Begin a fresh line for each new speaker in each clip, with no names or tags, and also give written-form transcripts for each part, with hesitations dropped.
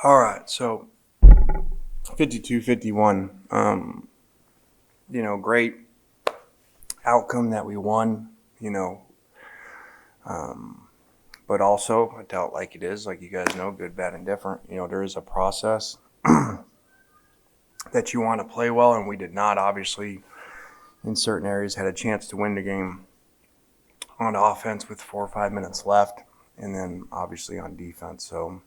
All right, so 52-51. Great outcome that we won, but also I doubt like it is, like you guys know, good, bad, and different. There is a process that you want to play well, and we did not, obviously, in certain areas, had a chance to win the game on offense with 4 or 5 minutes left, and then obviously on defense. So,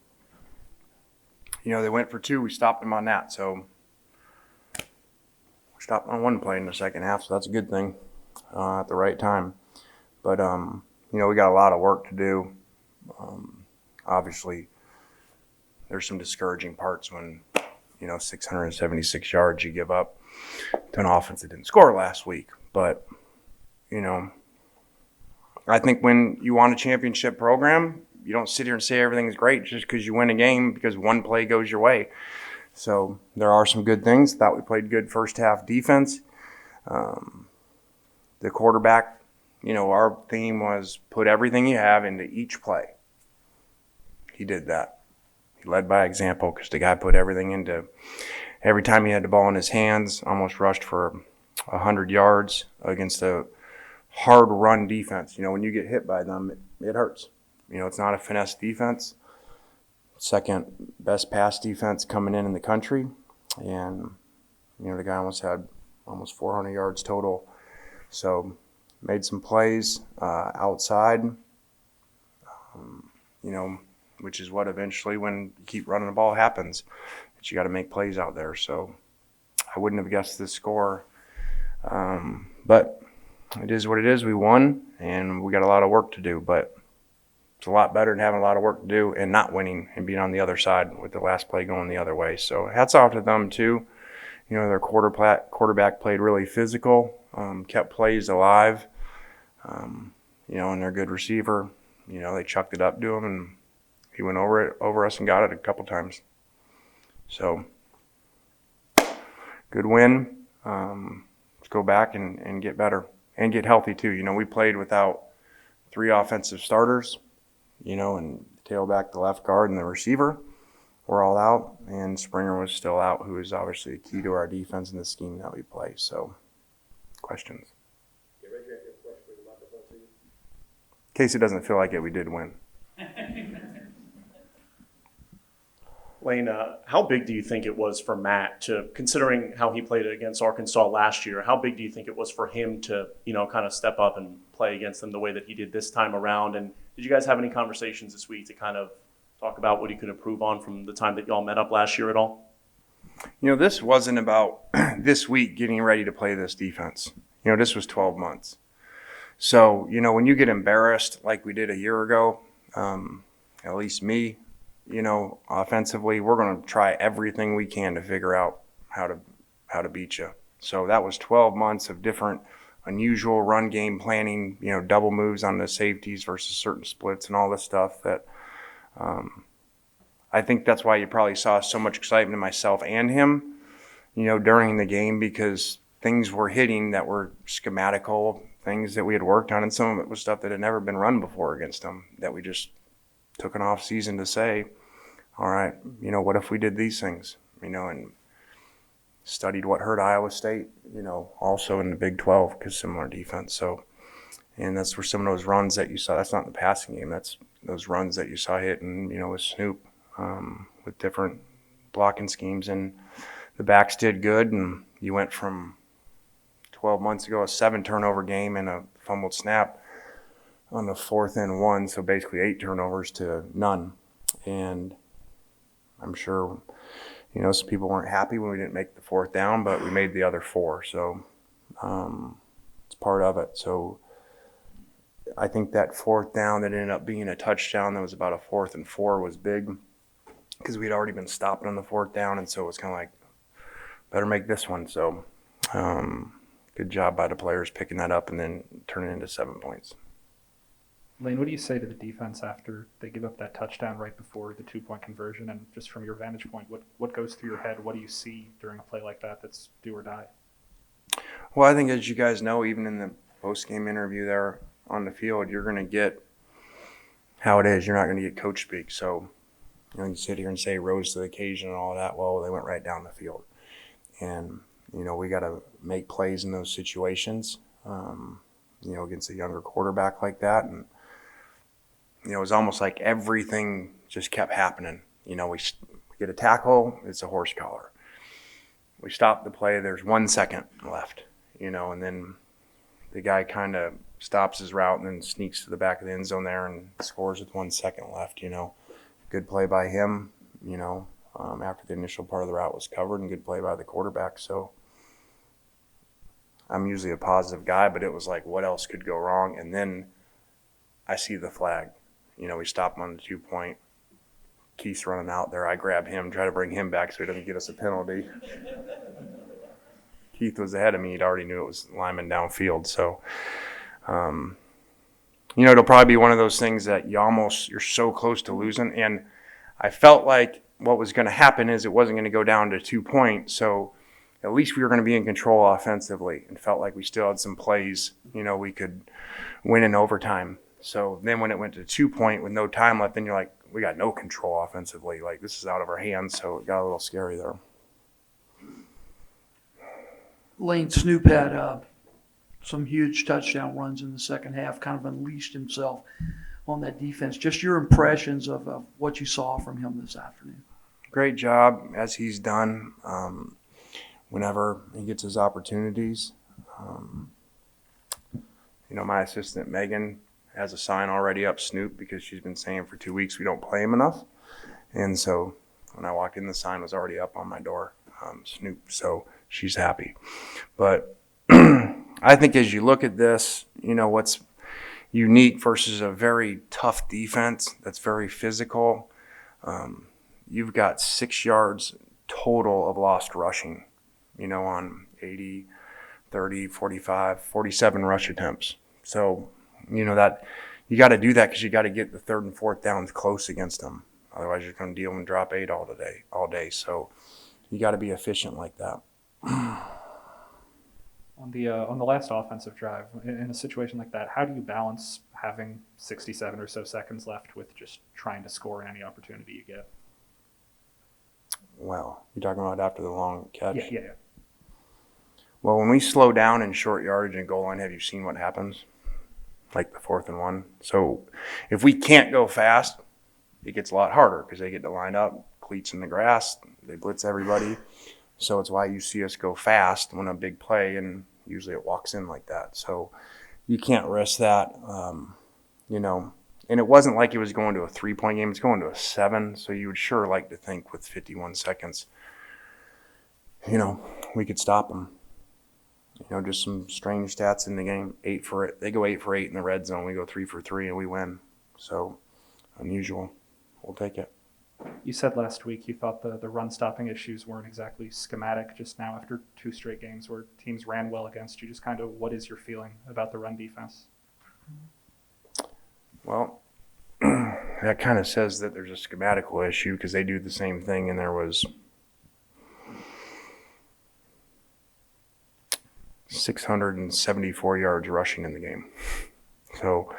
they went for 2. We stopped them on that. So we stopped on 1 play in the second half, so that's a good thing at the right time. But, we got a lot of work to do. Obviously, there's some discouraging parts when, 676 yards you give up to an offense that didn't score last week. But, I think when you want a championship program, you don't sit here and say everything's great just because you win a game because 1 play goes your way. So there are some good things. Thought we played good first half defense. The quarterback, our theme was put everything you have into each play. He did that. He led by example because the guy put everything into every time he had the ball in his hands, almost rushed for 100 yards against a hard run defense. When you get hit by them, it hurts. It's not a finesse defense. Second best pass defense coming in the country. And, the guy almost had almost 400 yards total. So made some plays outside, which is what eventually when you keep running the ball happens. But you got to make plays out there. So I wouldn't have guessed this score. But it is what it is. We won, and we got a lot of work to do. But it's a lot better than having a lot of work to do and not winning and being on the other side with the last play going the other way. So hats off to them too. Their quarterback played really physical, kept plays alive, and their good receiver, they chucked it up to him, and he went over us and got it a couple times. So good win. Let's go back and get better and get healthy too. We played without 3 offensive starters. And the tailback, the left guard, and the receiver were all out, and Springer was still out, who is obviously a key to our defense and the scheme that we play. So, questions? In case it doesn't feel like it, we did win.
Lane, how big do you think it was for Matt considering how he played against Arkansas last year, how big do you think it was for him to, kind of step up and play against them the way that he did this time around? And did you guys have any conversations this week to kind of talk about what he could improve on from the time that y'all met up last year at all?
This wasn't about this week getting ready to play this defense. This was 12 months. So, when you get embarrassed like we did a year ago, at least me, offensively, we're going to try everything we can to figure out how to beat you. So that was 12 months of different unusual run game planning, double moves on the safeties versus certain splits and all this stuff that I think that's why you probably saw so much excitement in myself and him, during the game, because things were hitting that were schematical, things that we had worked on, and some of it was stuff that had never been run before against them that we just took an off season to say, all right, what if we did these things, and studied what hurt Iowa State, also in the Big 12 because similar defense. So, and that's where some of those runs that you saw, that's not in the passing game, that's those runs that you saw hitting, with Snoop, with different blocking schemes. And the backs did good, and you went from 12 months ago, a 7 turnover game and a fumbled snap on the 4th and 1, so basically 8 turnovers to none. And I'm sure, some people weren't happy when we didn't make the 4th down, but we made the other 4, so it's part of it. So I think that 4th down that ended up being a touchdown that was about a 4th and 4 was big because we'd already been stopping on the 4th down, and so it was kind of like, better make this one. So good job by the players picking that up and then turning it into 7 points.
Lane, what do you say to the defense after they give up that touchdown right before the 2-point conversion? And just from your vantage point, what goes through your head? What do you see during a play like that that's do or die?
Well, I think as you guys know, even in the post-game interview there on the field, you're going to get how it is. You're not going to get coach speak. So, you sit here and say rose to the occasion and all that. Well, they went right down the field. And, we got to make plays in those situations, against a younger quarterback like that. And, it was almost like everything just kept happening. We get a tackle, it's a horse collar. We stop the play, there's 1 second left, and then the guy kind of stops his route and then sneaks to the back of the end zone there and scores with 1 second left, Good play by him, after the initial part of the route was covered, and good play by the quarterback. So I'm usually a positive guy, but it was like, what else could go wrong? And then I see the flag. We stop him on the 2-point. Keith's running out there. I grab him, try to bring him back so he doesn't get us a penalty. Keith was ahead of me. He'd already knew it was lineman downfield. So, it'll probably be one of those things that you're so close to losing. And I felt like what was going to happen is it wasn't going to go down to 2 points. So at least we were going to be in control offensively, and felt like we still had some plays, we could win in overtime. So then when it went to 2 point with no time left, then you're like, we got no control offensively. Like, this is out of our hands. So it got a little scary there.
Lane Snoop had some huge touchdown runs in the second half, kind of unleashed himself on that defense. Just your impressions of what you saw from him this afternoon.
Great job, as he's done whenever he gets his opportunities. My assistant, Megan, has a sign already up, Snoop, because she's been saying for 2 weeks we don't play him enough. And so when I walked in, the sign was already up on my door, Snoop. So she's happy. But I think as you look at this, what's unique versus a very tough defense that's very physical, you've got 6 yards total of lost rushing, on 80, 30, 45, 47 rush attempts. So, that you got to do that because you got to get the 3rd and 4th downs close against them. Otherwise, you're going to deal and drop 8 all day. So you got to be efficient like that.
On the last offensive drive, in a situation like that, how do you balance having 67 or so seconds left with just trying to score any opportunity you get?
Well, you're talking about after the long catch?
Yeah.
Well, when we slow down in short yardage and goal line, have you seen what happens? Like the 4th and 1. So if we can't go fast, it gets a lot harder because they get to line up, cleats in the grass, they blitz everybody. So it's why you see us go fast when a big play, and usually it walks in like that. So you can't risk that, And it wasn't like it was going to a 3-point game. It's going to a 7. So you would sure like to think with 51 seconds, we could stop them. Just some strange stats in the game. They go 8 for 8 in the red zone. We go 3 for 3 and we win. So unusual. We'll take it.
You said last week you thought the run-stopping issues weren't exactly schematic just now after 2 straight games where teams ran well against you. Just kind of what is your feeling about the run defense?
Well, that kind of says that there's a schematical issue because they do the same thing, and there was 674 yards rushing in the game. So,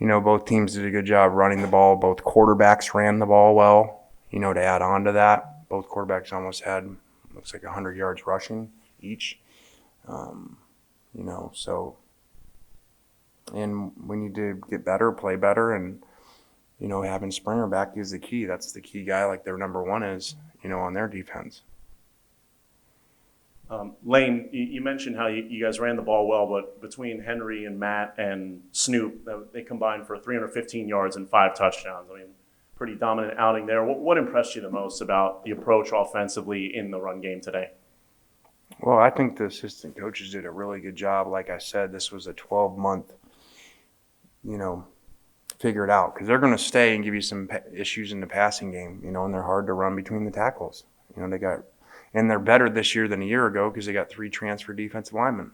both teams did a good job running the ball. Both quarterbacks ran the ball well. To add on to that, both quarterbacks almost had, looks like 100 yards rushing each. So, and we need to get better, play better, and, having Springer back is the key. That's the key guy, like their number 1 is, on their defense.
Lane, you mentioned how you guys ran the ball well, but between Henry and Matt and Snoop, they combined for 315 yards and 5 touchdowns. I mean, pretty dominant outing there. What impressed you the most about the approach offensively in the run game today?
Well, I think the assistant coaches did a really good job. Like I said, this was a 12-month, figure it out, because they're going to stay and give you some issues in the passing game, and they're hard to run between the tackles. And they're better this year than a year ago because they got 3 transfer defensive linemen,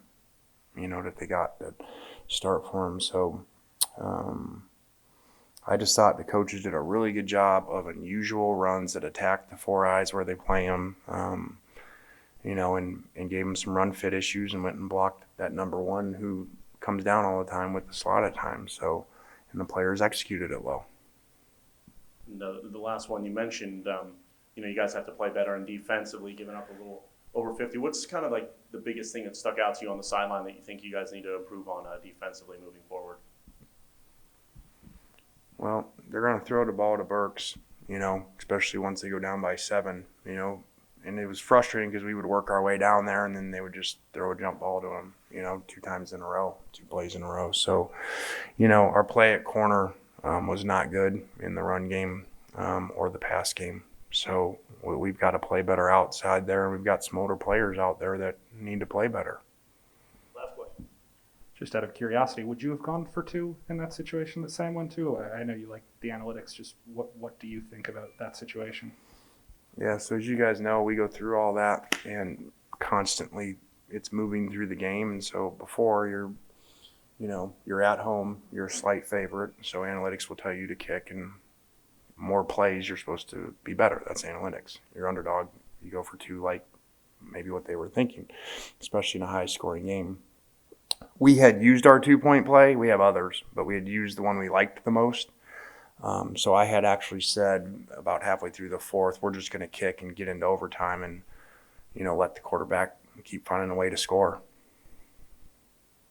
that they got that start for them. So I just thought the coaches did a really good job of unusual runs that attack the 4 eyes where they play them, and gave them some run fit issues and went and blocked that number 1 who comes down all the time with the slot at times. So, and the players executed it well.
And the last one you mentioned, you guys have to play better and defensively, giving up a little over 50. What's kind of like the biggest thing that stuck out to you on the sideline that you think you guys need to improve on defensively moving forward?
Well, they're going to throw the ball to Burks, especially once they go down by 7, and it was frustrating because we would work our way down there and then they would just throw a jump ball to him, 2 times in a row, 2 plays in a row. So, our play at corner was not good in the run game or the pass game. So we've got to play better outside there. We've got some older players out there that need to play better.
Last question.
Just out of curiosity, would you have gone for 2 in that situation that Sam went to? I know you like the analytics. Just what do you think about that situation?
Yeah, so as you guys know, we go through all that and constantly it's moving through the game. And so before you're at home, you're a slight favorite. So analytics will tell you to kick, and more plays, you're supposed to be better. That's analytics. You're underdog. You go for 2, like maybe what they were thinking, especially in a high-scoring game. We had used our 2-point play. We have others, but we had used the one we liked the most. So I had actually said about halfway through the 4th, we're just going to kick and get into overtime and, let the quarterback keep finding a way to score.